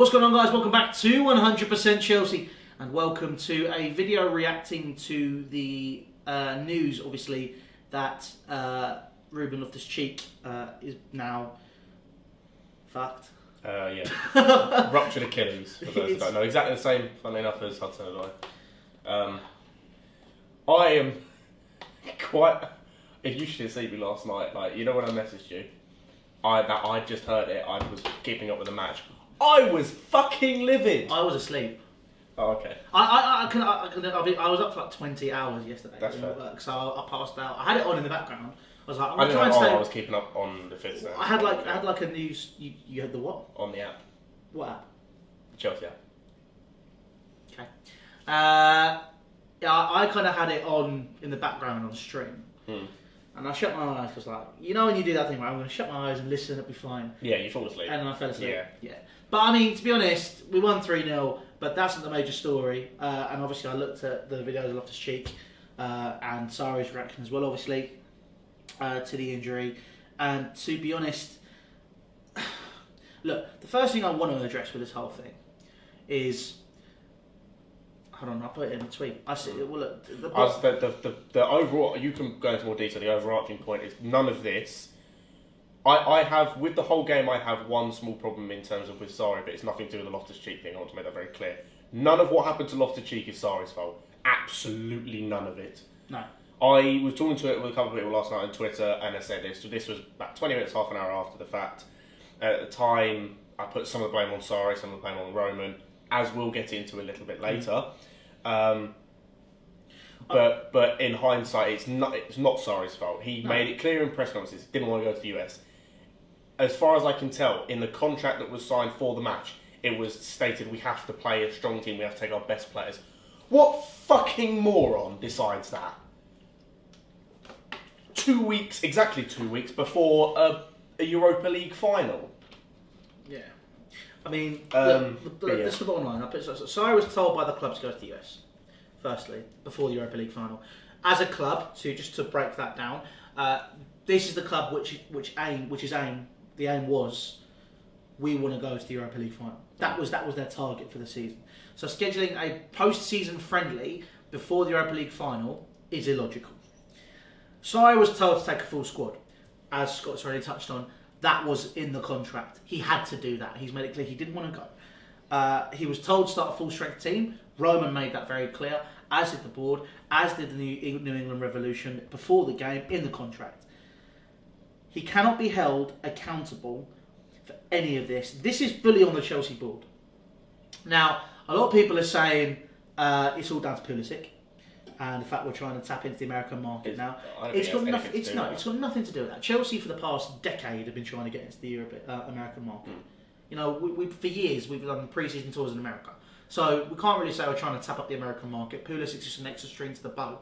What's going on, guys? Welcome back to 100% Chelsea and welcome to a video reacting to the news, obviously, that Ruben Loftus-Cheek is now fucked. Yeah. Ruptured Achilles, for those who don't know. Exactly the same, funnily enough, as Hudson-Odoi. I am quite... If you should have seen me last night, like, you know when I messaged you, I just heard it, I was keeping up with the match. I was fucking livid! I was asleep. Oh, okay. I was up for like 20 hours yesterday. That's fair. Work, so I passed out. I had it on in the background. I was like, I'm I gonna try and stay. I was keeping up on the fifth stand. I had like a news. You had the what? On the app. What app? Chelsea app. Okay. Yeah, I kind of had it on in the background on stream. And I shut my eyes because, like, you know when you do that thing where I'm going to shut my eyes and listen, it'll be fine. Yeah, you fall asleep. And then I fell asleep. Yeah. But I mean, to be honest, we won 3-0, but that's not the major story. And obviously I looked at the videos of Loftus-Cheek and Sarri's reaction as well, obviously, to the injury. And to be honest, look, the first thing I want to address with this whole thing is... Hold on, I'll put it in a tweet. I see. Well, look, the overall, you can go into more detail. The overarching point is none of this. I have, with the whole game, I have one small problem in terms of with Sarri, but it's nothing to do with the Loftus-Cheek thing. I want to make that very clear. None of what happened to Loftus-Cheek is Sarri's fault. Absolutely none of it. No. I was talking to it with a couple of people last night on Twitter, and I said this. So this was about 20 minutes, half an hour after the fact. At the time, I put some of the blame on Sarri, some of the blame on Roman, as we'll get into a little bit later. But in hindsight, it's not Sarri's fault. He made it clear in press conferences he didn't want to go to the US. As far as I can tell, in the contract that was signed for the match, it was stated we have to play a strong team, we have to take our best players. What fucking moron decides that? Exactly 2 weeks before a Europa League final. Yeah. I mean, this is the bottom line. Sarri was told by the club to go to the US, firstly, before the Europa League final. As a club, to break that down, this is the club the aim was, we want to go to the Europa League final. That was their target for the season. So scheduling a post-season friendly before the Europa League final is illogical. Sarri was told to take a full squad, as Scott's already touched on. That was in the contract. He had to do that. He's made it clear he didn't want to go. He was told to start a full-strength team. Roman made that very clear, as did the board, as did the New England Revolution before the game in the contract. He cannot be held accountable for any of this. This is fully on the Chelsea board. Now, a lot of people are saying it's all down to Pulisic and the fact we're trying to tap into the American market now. It's got nothing to do with that. Chelsea for the past decade have been trying to get into the American market. You know, we for years we've done pre-season tours in America. So we can't really say we're trying to tap up the American market. Pulisic's just an extra string to the bow.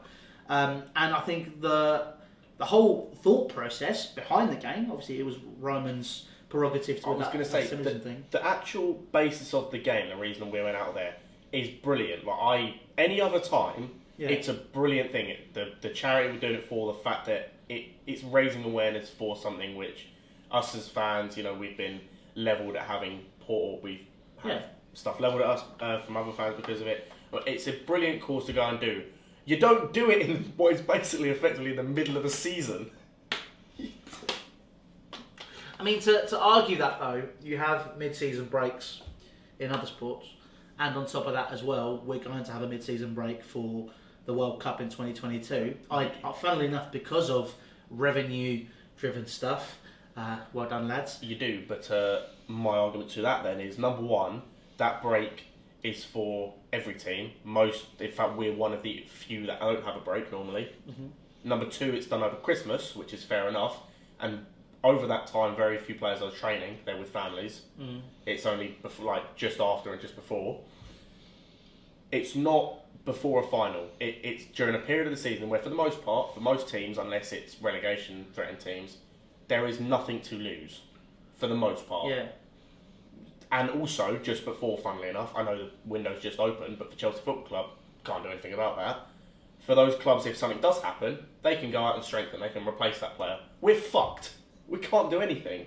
And I think the whole thought process behind the game, obviously it was Roman's prerogative to I was going to say, the actual basis of the game, the reason we went out there, is brilliant. Any other time, it's a brilliant thing. The charity we're doing it for, the fact that it's raising awareness for something which us as fans, you know, we've been levelled at having we've had stuff levelled at us from other fans because of it. But it's a brilliant cause to go and do. You don't do it in what is basically effectively the middle of the season. I mean, to argue that though, you have mid-season breaks in other sports, and on top of that as well, we're going to have a mid-season break for the World Cup in 2022. Funnily enough, because of revenue-driven stuff. Well done, lads. You do, but my argument to that then is, number one, that break is for every team. In fact, we're one of the few that don't have a break normally. Number two, it's done over Christmas, which is fair enough, and over that time, very few players are training. They're with families. It's only just after and just before. It's not before a final. It's during a period of the season where, for the most part, for most teams, unless it's relegation-threatened teams, there is nothing to lose, for the most part. Yeah. And also, just before, funnily enough, I know the window's just opened, but for Chelsea Football Club, can't do anything about that. For those clubs, if something does happen, they can go out and strengthen, they can replace that player. We're fucked. We can't do anything.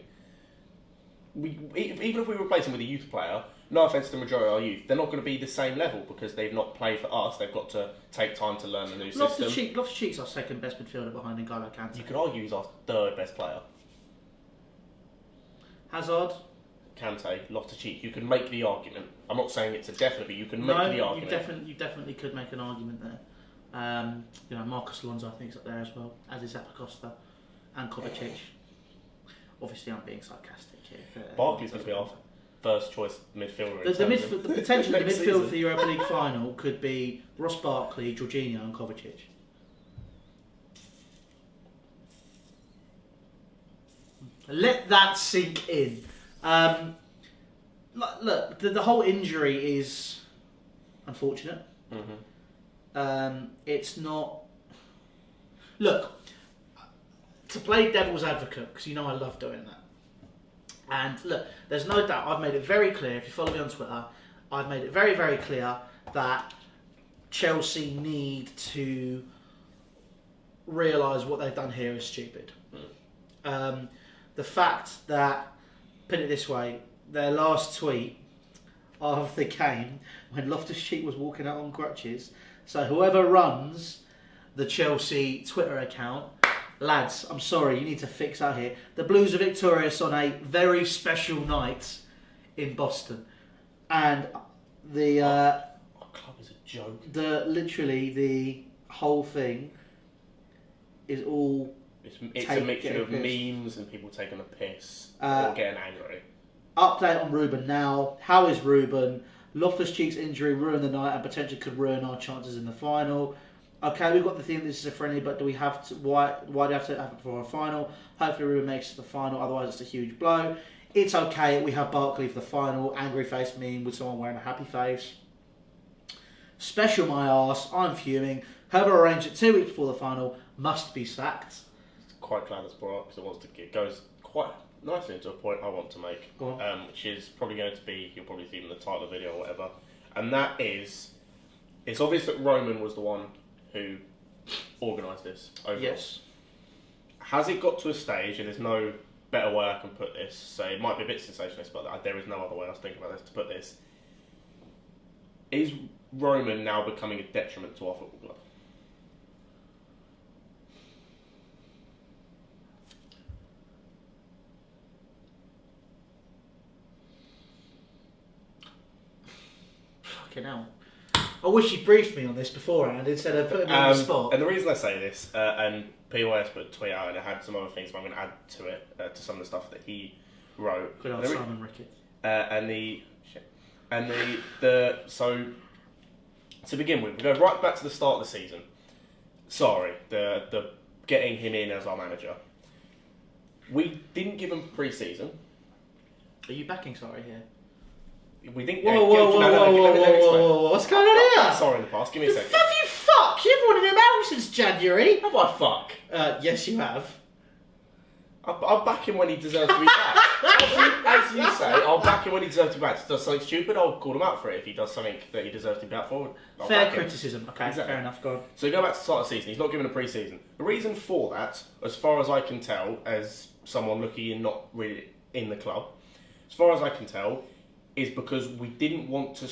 Even if we replace him with a youth player, no offence to the majority of our youth, they're not going to be the same level because they've not played for us. They've got to take time to learn the new system. Loftus-Cheek's our second best midfielder behind N'Golo Kante. You could argue he's our third best player. Hazard, Kante, Loftus-Cheek. You can make the argument. I'm not saying it's a definite, but you can make the argument. You definitely could make an argument there. Marcus Alonso, I think, is up there as well, as is Apocosta and Kovacic. Obviously, I'm being sarcastic here. Barkley's going to be our first choice midfielder. The potential of the midfield for the Europa League final could be Ross Barkley, Jorginho, and Kovacic. Let that sink in. Look, the whole injury is unfortunate. Mm-hmm. It's not. Look, to play devil's advocate, because you know I love doing that. And look, there's no doubt, I've made it very clear, if you follow me on Twitter, I've made it very, very clear that Chelsea need to realise what they've done here is stupid. The fact that, put it this way, their last tweet of the game, when Loftus-Cheek was walking out on crutches, so whoever runs the Chelsea Twitter account, lads, I'm sorry, you need to fix out here. The Blues are victorious on a very special night in Boston, and the our club is a joke. Literally the whole thing is all. It's a mixture of memes and people taking a piss or getting angry. Update on Ruben now. How is Ruben? Loftus-Cheek's injury ruined the night and potentially could ruin our chances in the final. Okay, we've got the thing that this is a friendly, but do we have to? Why do we have to have it for a final? Hopefully Ruben makes it to the final, otherwise it's a huge blow. It's okay, we have Barkley for the final. Angry face meme with someone wearing a happy face. Special my arse, I'm fuming. Whoever arranged it 2 weeks before the final must be sacked. Quite glad it's brought up because it goes quite nicely into a point I want to make, which is probably going to be, you'll probably see in the title of the video or whatever, and that is, it's obvious that Roman was the one who organised this overall. Yes. Has it got to a stage, and there's no better way I can put this, so it might be a bit sensationalist, but there is no other way I was thinking about this to put this, is Roman now becoming a detriment to our football club? Now, I wish you'd briefed me on this beforehand instead of putting me on the spot. And the reason I say this, and POS put a tweet out and it had some other things, but I'm going to add to it, to some of the stuff that he wrote. Good old Simon Rickett. So to begin with, we go right back to the start of the season. Sorry, the getting him in as our manager. We didn't give him pre-season. Are you backing sorry here? We think. Whoa! What's going on here? Sorry, in the past. Give me a second. Have you fuck? You've wanted him out since January. Have I fuck? Yes, you have. I'll back him when he deserves to be back. as you say, I'll back him when he deserves to be back. If he does something stupid, I'll call him out for it. If he does something that he deserves to be back for, fair criticism. Okay, exactly. Fair enough. Go on. So we go back to the start of the season. He's not given a pre-season. The reason for that, as far as I can tell, as someone looking and not really in the club, as far as I can tell, is because we didn't want to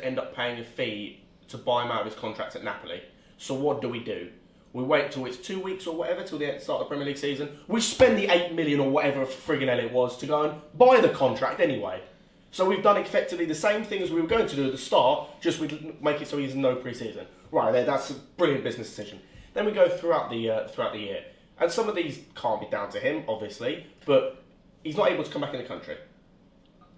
end up paying a fee to buy him out of his contract at Napoli. So what do? We wait till it's 2 weeks or whatever, till the start of the Premier League season. We spend the 8 million or whatever friggin' hell it was to go and buy the contract anyway. So we've done effectively the same thing as we were going to do at the start, just we make it so he's no pre-season. Right, that's a brilliant business decision. Then we go throughout the year. And some of these can't be down to him, obviously, but he's not able to come back in the country.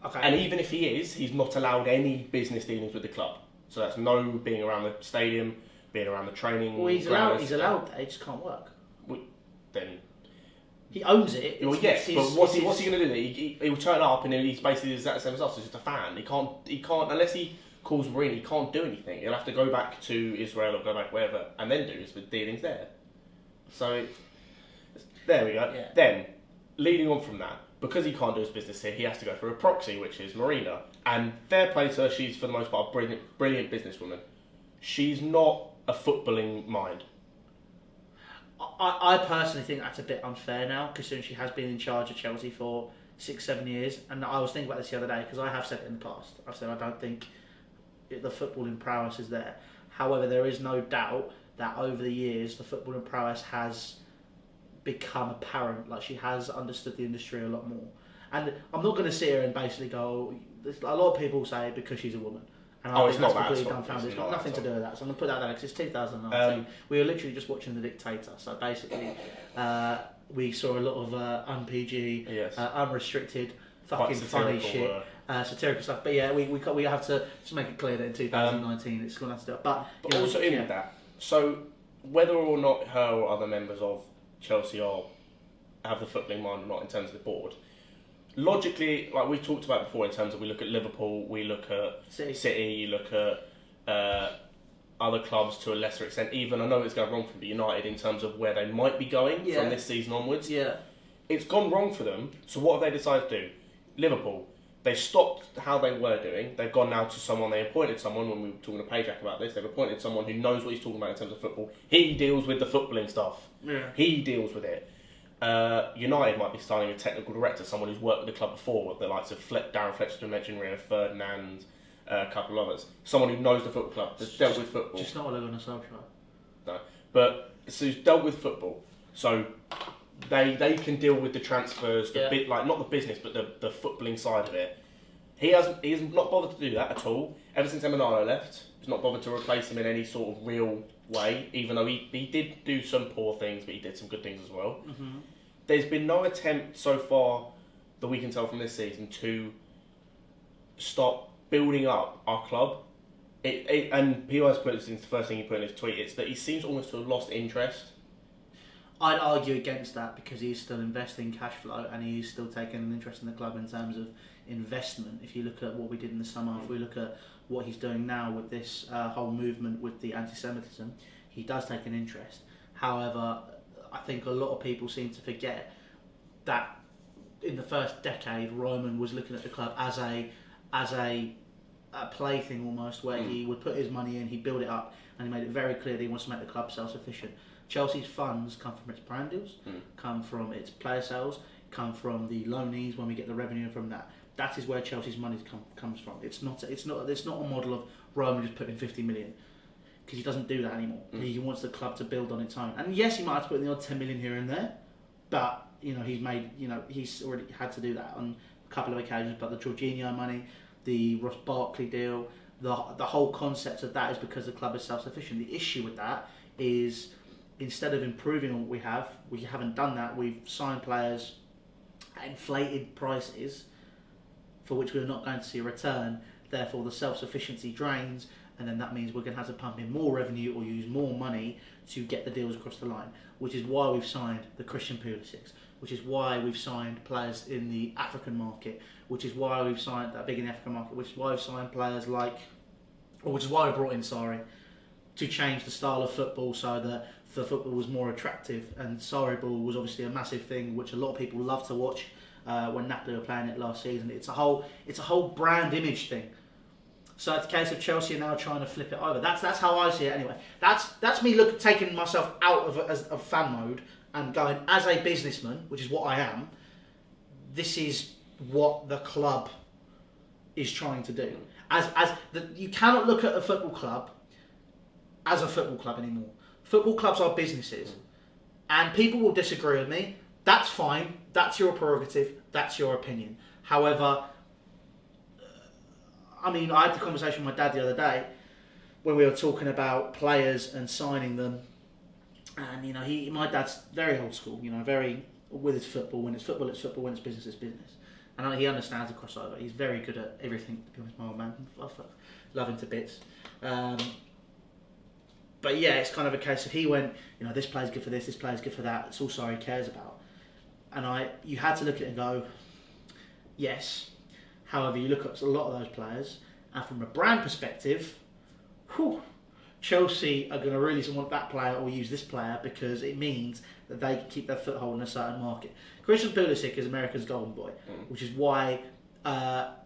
Okay. And even if he is, he's not allowed any business dealings with the club. So that's no being around the stadium, being around the training. Well, he's allowed that. He just can't work. Then he owns it. Well, yes, but what's he going to do? He'll turn up and he's basically the exact same as us. He's just a fan. He can't unless he calls Marine. He can't do anything. He'll have to go back to Israel or go back wherever and then do his dealings there. So there we go. Yeah. Then leading on from that. Because he can't do his business here, he has to go through a proxy, which is Marina. And fair play to her, she's for the most part a brilliant businesswoman. She's not a footballing mind. I personally think that's a bit unfair now, considering she has been in charge of Chelsea for 6-7 years, and I was thinking about this the other day because I have said it in the past. I've said I don't think the footballing prowess is there. However, there is no doubt that over the years the footballing prowess has become apparent. Like, she has understood the industry a lot more. And I'm not going to sit here and basically go. A lot of people say because she's a woman. And I think that's completely dumbfounded. It's got nothing to do with that. So I'm going to put that there because it's 2019. We were literally just watching The Dictator. So basically, we saw a lot of un-PG, unrestricted, fucking funny shit, satirical stuff. But yeah, we have to just make it clear that in 2019 it's going to have to do it. But also with that, so whether or not her or other members of Chelsea have the footballing mind or not in terms of the board, logically, like we talked about before, in terms of we look at Liverpool, we look at City, you look at other clubs to a lesser extent. Even I know it's going wrong for United in terms of where they might be going from this season onwards. Yeah, it's gone wrong for them. So what have they decided to do? Liverpool, they stopped how they were doing. They've gone now to someone. They appointed someone. When we were talking to Pajak about this, they've appointed someone who knows what he's talking about in terms of football. He deals with the footballing stuff. Yeah, he deals with it. United might be starting a technical director, someone who's worked with the club before, the likes of Darren Fletcher, to mention Rio Ferdinand, a couple of others. Someone who knows the football club, has dealt with football. Just not a look on a social. No, but so he's dealt with football, so they can deal with the transfers, the bit, like not the business, but the footballing side of it. He has not bothered to do that at all. Ever since Emanalo left, he's not bothered to replace him in any sort of real way. Even though he did do some poor things, but he did some good things as well. Mm-hmm. There's been no attempt so far that we can tell from this season to stop building up our club. And P.O.'s put this in the first thing he put in his tweet. It's that he seems almost to have lost interest. I'd argue against that because he's still investing cash flow and he's still taking an interest in the club in terms of investment. If you look at what we did in the summer, if we look at what he's doing now with this whole movement with the anti-Semitism, he does take an interest. However, I think a lot of people seem to forget that in the first decade, Roman was looking at the club as a plaything almost, where he would put his money in, he'd build it up, and he made it very clear that he wants to make the club self-sufficient. Chelsea's funds come from its brand deals, come from its player sales, come from the loanees when we get the revenue from that. That is where Chelsea's money comes from. It's not a model of Roman just putting 50 million. Because he doesn't do that anymore. He wants the club to build on its own. And yes, he might have to put in the odd 10 million here and there, but he's already had to do that on a couple of occasions. But the Jorginho money, the Ross Barkley deal, the whole concept of that is because the club is self-sufficient. The issue with that is instead of improving on what we haven't done that. We've signed players at inflated prices for which we're not going to see a return. Therefore, the self-sufficiency drains. And then that means we're going to have to pump in more revenue or use more money to get the deals across the line, which is why we've signed the Christian Pulisics, which is why we've signed players in the African market, which is why we've signed that big in the African market, which is why we've signed players which is why we brought in Sarri to change the style of football so that the football was more attractive. And Sarri ball was obviously a massive thing, which a lot of people love to watch when Napoli were playing it last season. It's a whole brand image thing. So it's a case of Chelsea now trying to flip it over. That's how I see it anyway. That's me taking myself out of fan mode and going, as a businessman, which is what I am, this is what the club is trying to do. You cannot look at a football club as a football club anymore. Football clubs are businesses. And people will disagree with me. That's fine. That's your prerogative. That's your opinion. However, I had the conversation with my dad the other day when we were talking about players and signing them, and my dad's very old school, very with his football. When it's football, it's football. When it's business, it's business. And he understands the crossover. He's very good at everything. To be honest, my old man, I love him to bits. But yeah, it's kind of a case of he went, this player's good for this player's good for that. It's all Sarri cares about, and you had to look at it and go, yes. However, you look at a lot of those players, and from a brand perspective, Chelsea are going to really want that player or use this player because it means that they can keep their foothold in a certain market. Christian Pulisic is America's golden boy, which is why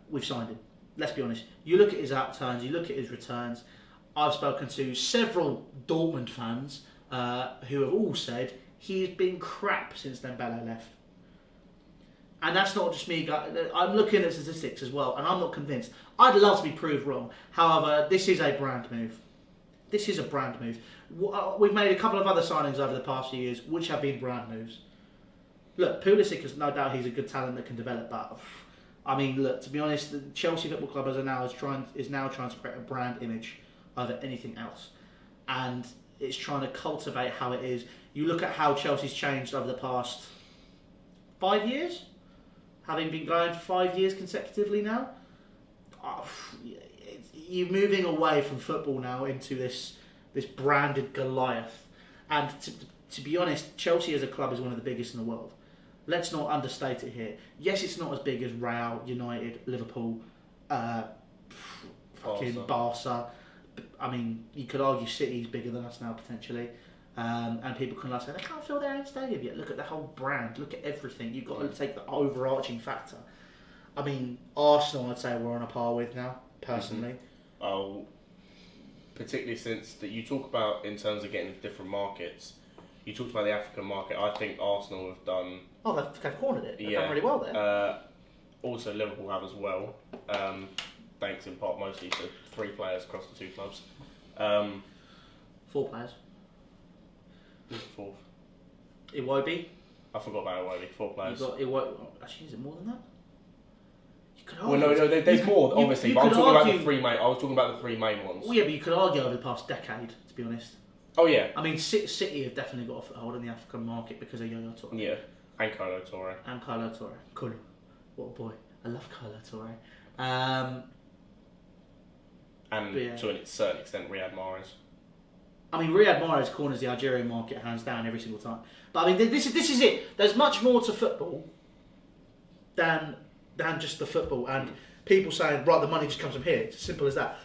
we've signed him. Let's be honest. You look at his outturns, you look at his returns. I've spoken to several Dortmund fans who have all said he's been crap since Dembele left. And that's not just me. I'm looking at statistics as well, and I'm not convinced. I'd love to be proved wrong. However, this is a brand move. This is a brand move. We've made a couple of other signings over the past few years, which have been brand moves. Look, Pulisic is no doubt he's a good talent that can develop, but I mean, look, to be honest, the Chelsea Football Club is now trying to create a brand image over anything else, and it's trying to cultivate how it is. You look at how Chelsea's changed over the past 5 years. Having been going 5 years consecutively now, you're moving away from football now into this branded Goliath. And to be honest, Chelsea as a club is one of the biggest in the world. Let's not understate it here. Yes, it's not as big as Real, United, Liverpool, fucking Barca. I mean, you could argue City's bigger than us now potentially. And people can say they can't fill their own stadium yet. Look at the whole brand. Look at everything. You've got to take the overarching factor. I mean, Arsenal, I'd say we're on a par with now, personally. Oh, particularly since that you talk about in terms of getting different markets. You talked about the African market. I think Arsenal have done. Oh, they've cornered it. They've done really well there. Also, Liverpool have as well. Thanks in part mostly to 3 players across the 2 clubs. 4 players. Who's the 4th? Iwobi. I forgot about Iwobi. 4 players. Actually, is it more than that? You could argue. Well, no, there's more, obviously. But I'm talking about the 3 main. I was talking about the 3 main ones. Well, yeah, but you could argue over the past decade, to be honest. Oh yeah. I mean, City have definitely got a foothold in the African market because of Yaya Toure. Yeah, and Kolo Toure. Cool. What a boy. I love Kolo Toure. To a certain extent, Riyad Mahrez. I mean, Riyad Mahrez corners the Algerian market hands down every single time. But I mean, this is it. There's much more to football than just the football. And people saying, right, the money just comes from here. It's as simple as that.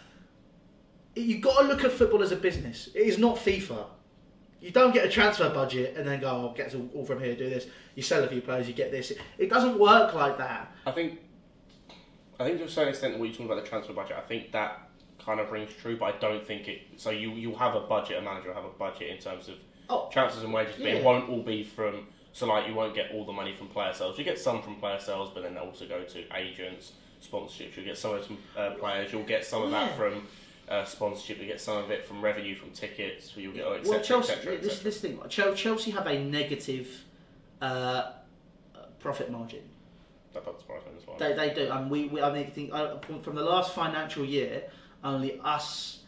You've got to look at football as a business. It is not FIFA. You don't get a transfer budget and then go, I'll get all from here, do this. You sell a few players, you get this. It doesn't work like that. I think to a certain extent, what you're talking about the transfer budget, I think that kind of rings true, but I don't think it. So you'll have a budget, a manager will have a budget in terms of transfers and wages, but it won't all be from. So like you won't get all the money from player sales. You get some from player sales, but then they also go to agents, sponsorships. You'll get some of it from players. You'll get some of that from sponsorship. You get some of it from revenue from tickets. You'll get etc. This thing. Chelsea have a negative profit margin. That doesn't surprise me as well. They do, and I think from the last financial year, only us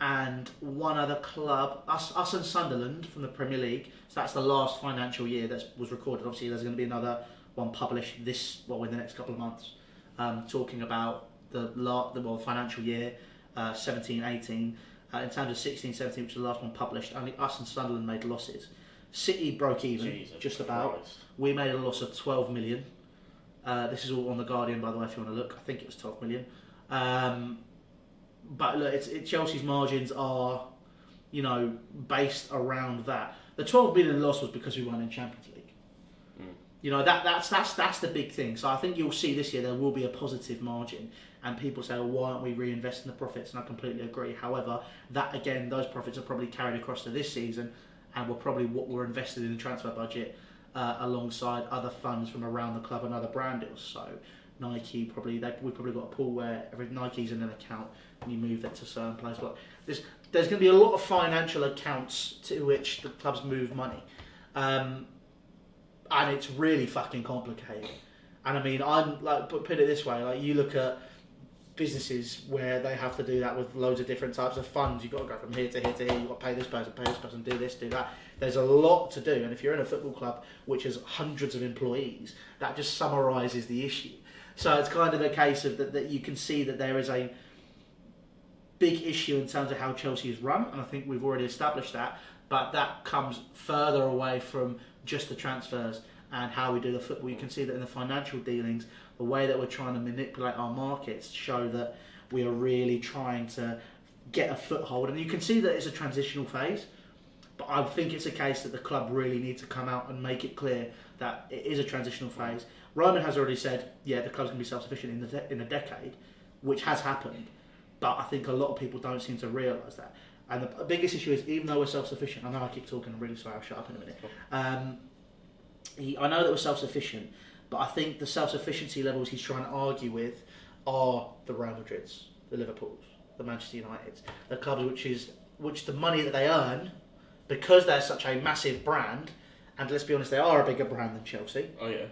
and one other club, us and Sunderland from the Premier League. So that's the last financial year that was recorded. Obviously, there's going to be another one published in the next couple of months, talking about the financial year 17-18. In terms of 16-17, which is the last one published, only us and Sunderland made losses. City broke even, just about. Christ. We made a loss of 12 million. This is all on The Guardian, by the way, if you want to look. I think it was 12 million. But look, Chelsea's margins are, based around that. The 12 million loss was because we won in Champions League. That's the big thing. So I think you'll see this year there will be a positive margin. And people say, well, why aren't we reinvesting the profits? And I completely agree. However, those profits are probably carried across to this season and were probably what were invested in the transfer budget alongside other funds from around the club and other brand deals. So Nike we probably got a pool where every Nike's in an account and you move that to certain place. But there's going to be a lot of financial accounts to which the clubs move money, and it's really fucking complicated. And I mean, I'm like, put it this way: like you look at businesses where they have to do that with loads of different types of funds. You've got to go from here to here to here. You've got to pay this person, do this, do that. There's a lot to do. And if you're in a football club which has hundreds of employees, that just summarises the issue. So it's kind of a case of that you can see that there is a big issue in terms of how Chelsea is run. And I think we've already established that. But that comes further away from just the transfers and how we do the football. You can see that in the financial dealings, the way that we're trying to manipulate our markets show that we are really trying to get a foothold. And you can see that it's a transitional phase, but I think it's a case that the club really need to come out and make it clear that it is a transitional phase. Roman has already said, the club's going to be self-sufficient in a decade, which has happened, but I think a lot of people don't seem to realise that. And the biggest issue is, even though we're self-sufficient, I know I keep talking, I'm really sorry, I'll shut up in a minute. I know that we're self-sufficient, But I think the self-sufficiency levels he's trying to argue with are the Real Madrids, the Liverpools, the Manchester Uniteds, the clubs which the money that they earn, because they're such a massive brand, and let's be honest, they are a bigger brand than Chelsea. Oh yeah.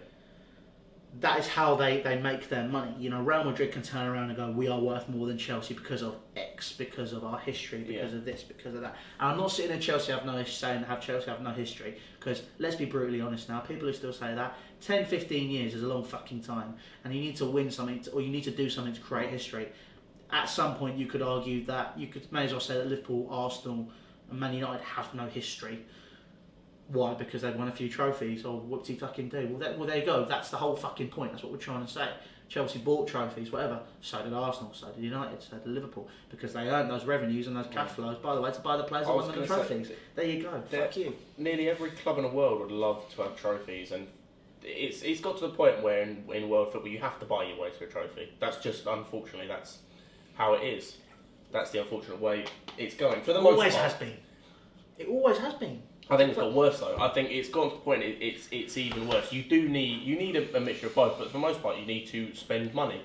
That is how they make their money. You know, Real Madrid can turn around and go, we are worth more than Chelsea because of X, because of our history, because of this, because of that. And I'm not sitting in Chelsea have no history, because let's be brutally honest now, people who still say that, 10, 15 years is a long fucking time, and you need to win something, or you need to do something to create history. At some point you could argue that, may as well say that Liverpool, Arsenal and Man United have no history. Why? Because they've won a few trophies, or whoopsie fucking do. Well, there you go. That's the whole fucking point. That's what we're trying to say. Chelsea bought trophies, whatever. So did Arsenal, so did United, so did Liverpool. Because they earned those revenues and those cash flows, by the way, to buy the players that won them the trophies. There you go. Fuck you. Nearly every club in the world would love to have trophies, and it's got to the point where in world football you have to buy your way to a trophy. That's just, unfortunately, that's how it is. That's the unfortunate way it's going. For the most part. Always has been. It always has been. I think it's got worse though. I think it's gone to the point it's even worse. You need a mixture of both, but for the most part you need to spend money.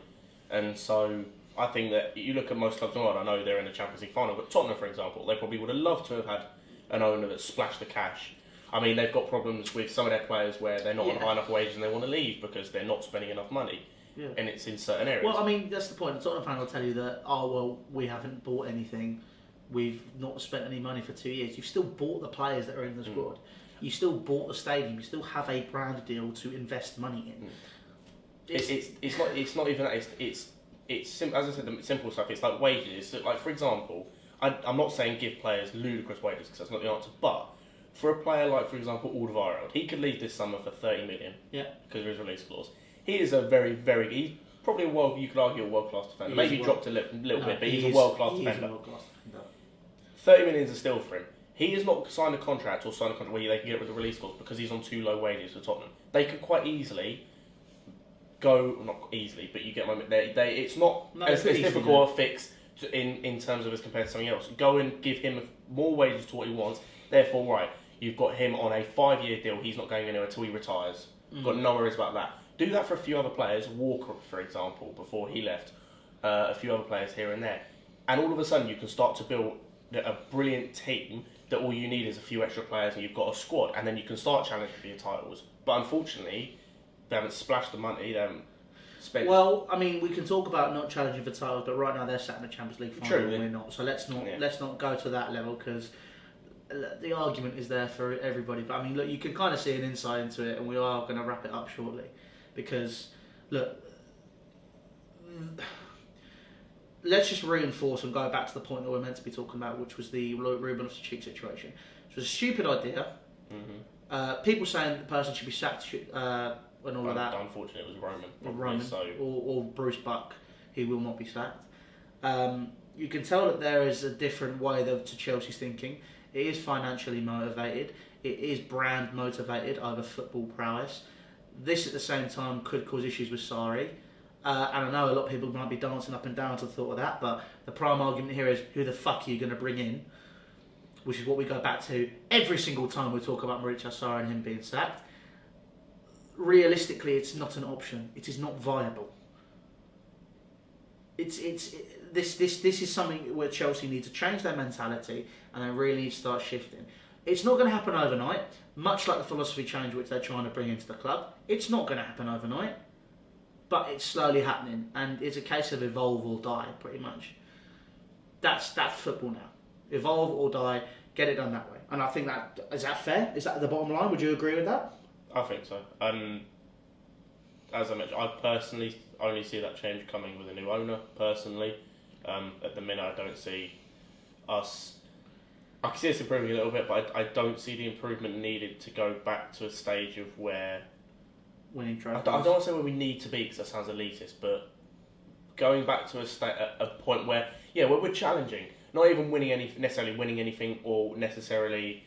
And so I think that you look at most clubs in the world, I know they're in the Champions League final, but Tottenham for example, they probably would have loved to have had an owner that splashed the cash. I mean, they've got problems with some of their players where they're not on high enough wages and they want to leave because they're not spending enough money. Yeah. And it's in certain areas. Well, I mean, that's the point. The Tottenham fan will tell you that, we haven't bought anything. We've not spent any money for 2 years. You've still bought the players that are in the squad. You still bought the stadium. You still have a brand deal to invest money in. It's not even that. It's as I said, the simple stuff. It's like wages. So like for example, I'm not saying give players ludicrous wages because that's not the answer. But for a player like, for example, Alderweireld, he could leave this summer for 30 million. Yeah. Because of his release clause. He is a very he's probably you could argue a world class defender. Maybe dropped a little bit, but he's a world class defender. 30 million is a steal for him. He has not signed a contract where they can get rid of the release clause because he's on too low wages for Tottenham. They could quite easily not easily, but you get my moment. It's not as difficult a fix in terms of as compared to something else. Go and give him more wages to what he wants. Therefore, right, you've got him on a 5-year deal. He's not going anywhere until he retires. Got no worries about that. Do that for a few other players. Walker, for example, before he left, a few other players here and there, and all of a sudden you can start to build a brilliant team that all you need is a few extra players and you've got a squad, and then you can start challenging for your titles. But unfortunately, they haven't splashed the money, they haven't spent... Well, I mean, we can talk about not challenging for titles, but right now they're sat in the Champions League final and we're not. So let's not go to that level, because the argument is there for everybody. But I mean, look, you can kind of see an insight into it, and we are going to wrap it up shortly. Because, look... Let's just reinforce and go back to the point that we're meant to be talking about, which was the Ruben Loftus-Cheek situation. It was a stupid idea. Mm-hmm. People saying the person should be sacked and all of that. Unfortunately, it was Roman. Or Bruce Buck, who will not be sacked. You can tell that there is a different way to Chelsea's thinking. It is financially motivated. It is brand motivated over football prowess. This, at the same time, could cause issues with Sarri. And I know a lot of people might be dancing up and down to the thought of that, but the prime argument here is, who the fuck are you going to bring in? Which is what we go back to every single time we talk about Maurizio Sarri and him being sacked. Realistically, it's not an option. It is not viable. This is something where Chelsea need to change their mentality and they really need to start shifting. It's not going to happen overnight, much like the philosophy change which they're trying to bring into the club. It's not going to happen overnight. But it's slowly happening, and it's a case of evolve or die, pretty much. That's football now. Evolve or die, get it done that way. And I think is that fair? Is that the bottom line? Would you agree with that? I think so. As I mentioned, I personally only see that change coming with a new owner, personally. At the minute, I don't see us... I can see us improving a little bit, but I don't see the improvement needed to go back to a stage of where... winning trophies. I don't want to say where we need to be because that sounds elitist, but going back to a point where where we're challenging, not even necessarily winning anything or necessarily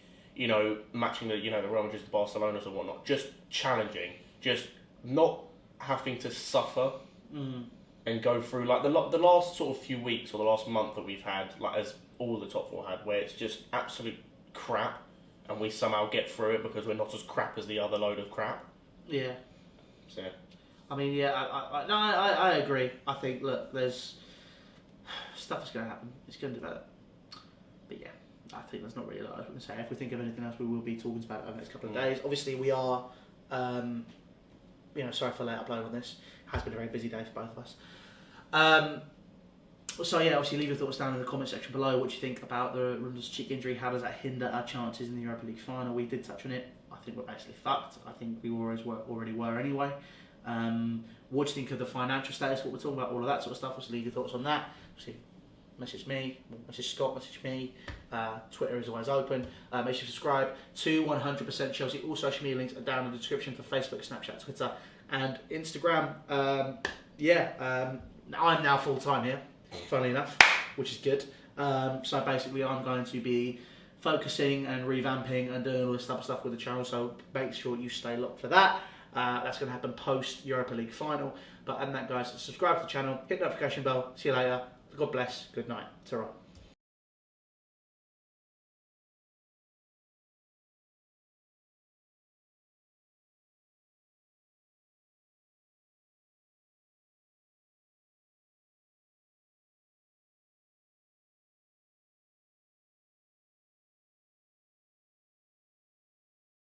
matching the Real Madrid, the Barcelonas or whatnot, just challenging, just not having to suffer and go through like the last sort of few weeks or the last month that we've had, like as all the top four had, where it's just absolute crap and we somehow get through it because we're not as crap as the other load of crap. Yeah. So yeah. I mean, yeah, I agree. I think, look, there's stuff that's going to happen. It's going to develop. But yeah, I think there's not really a lot I can say. If we think of anything else, we will be talking about it over the next couple of days. Obviously, we are, sorry for late upload on this. It has been a very busy day for both of us. So yeah, obviously leave your thoughts down in the comment section below. What do you think about the Ruben Loftus-Cheek injury? How does that hinder our chances in the Europa League final? We did touch on it. I think we're basically fucked. I think we already were anyway. What do you think of the financial status? What we're talking about, all of that sort of stuff. Obviously leave your thoughts on that. Obviously, message me, message Scott, message me. Twitter is always open. Make sure you subscribe to 100% Chelsea. All social media links are down in the description for Facebook, Snapchat, Twitter, and Instagram. I'm now full time here, funnily enough, which is good. So basically, I'm going to be focusing and revamping and doing all this type of stuff with the channel. So make sure you stay locked for that. That's going to happen post Europa League final. But other than that, guys, subscribe to the channel, hit the notification bell. See you later. God bless. Good night. Ta-ra.